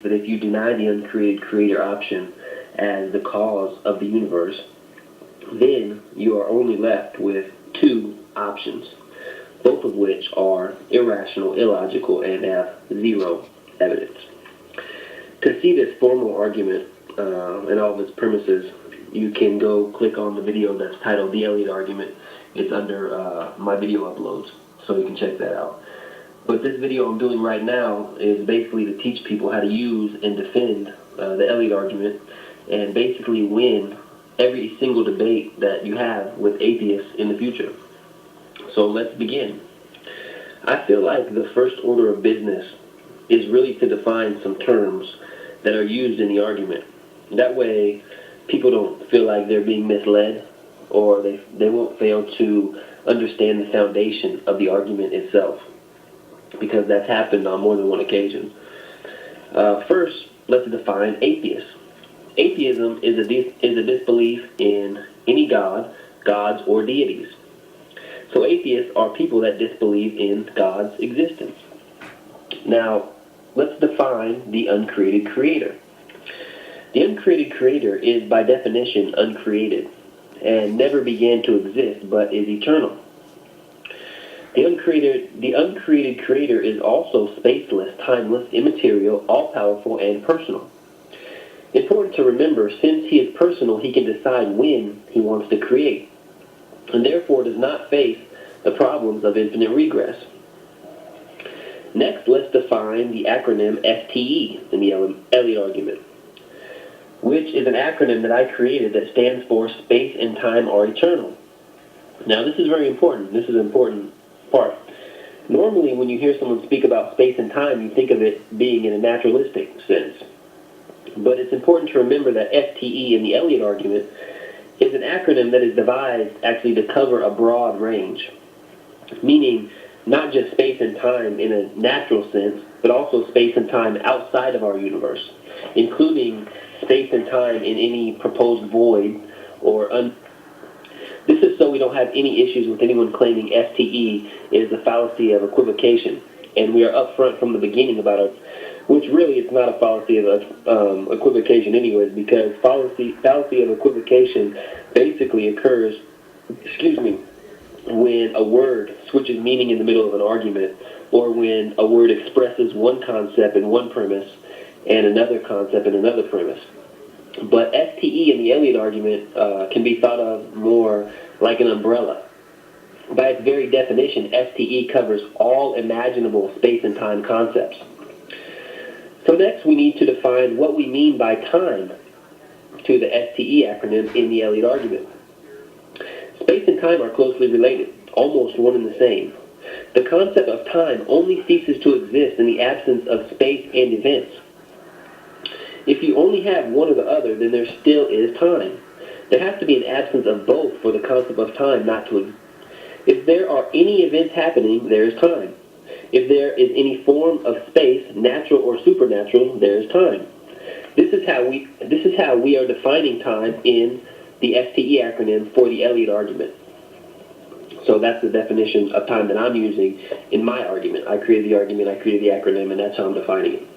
that if you deny the uncreated creator option as the cause of the universe, then you are only left with two options, both of which are irrational, illogical, and have zero evidence. To see this formal argument and all of its premises, you can go click on the video that's titled The Elliot Argument. It's under my video uploads, so you can check that out. But this video I'm doing right now is basically to teach people how to use and defend the Elliot Argument and basically win every single debate that you have with atheists in the future. So let's begin. I feel like the first order of business is really to define some terms that are used in the argument. That way people don't feel like they're being misled, or they won't fail to understand the foundation of the argument itself, because that's happened on more than one occasion. First, let's define atheist. Atheism is a disbelief in any god, gods, or deities. So atheists are people that disbelieve in God's existence. Now, let's define the uncreated creator. The uncreated creator is by definition uncreated and never began to exist but is eternal. The uncreated creator is also spaceless, timeless, immaterial, all-powerful, and personal. Important to remember, since he is personal, he can decide when he wants to create, and therefore does not face the problems of infinite regress. Next, let's define the acronym STE in the Elliot Argument, which is an acronym that I created that stands for space and time are eternal. Now, this is very important. This is an important part. Normally, when you hear someone speak about space and time, you think of it being in a naturalistic sense. But it's important to remember that STE in the Elliot Argument is an acronym that is devised actually to cover a broad range, meaning not just space and time in a natural sense, but also space and time outside of our universe, including space and time in any proposed void or This is so we don't have any issues with anyone claiming STE is the fallacy of equivocation, and we are upfront from the beginning about it, which really is not a fallacy of equivocation anyways, because fallacy of equivocation basically occurs, when a word switches meaning in the middle of an argument, or when a word expresses one concept in one premise and another concept in another premise. But STE in the Elliot Argument can be thought of more like an umbrella. By its very definition, STE covers all imaginable space and time concepts. So next we need to define what we mean by time to the STE acronym in the Elliot Argument. Space and time are closely related, almost one and the same. The concept of time only ceases to exist in the absence of space and events. If you only have one or the other, then there still is time. There has to be an absence of both for the concept of time not to exist. If there are any events happening, there is time. If there is any form of space, natural or supernatural, there is time. This is how we are defining time in the STE acronym for the Elliot Argument. So that's the definition of time that I'm using in my argument. I created the argument, I created the acronym, and that's how I'm defining it.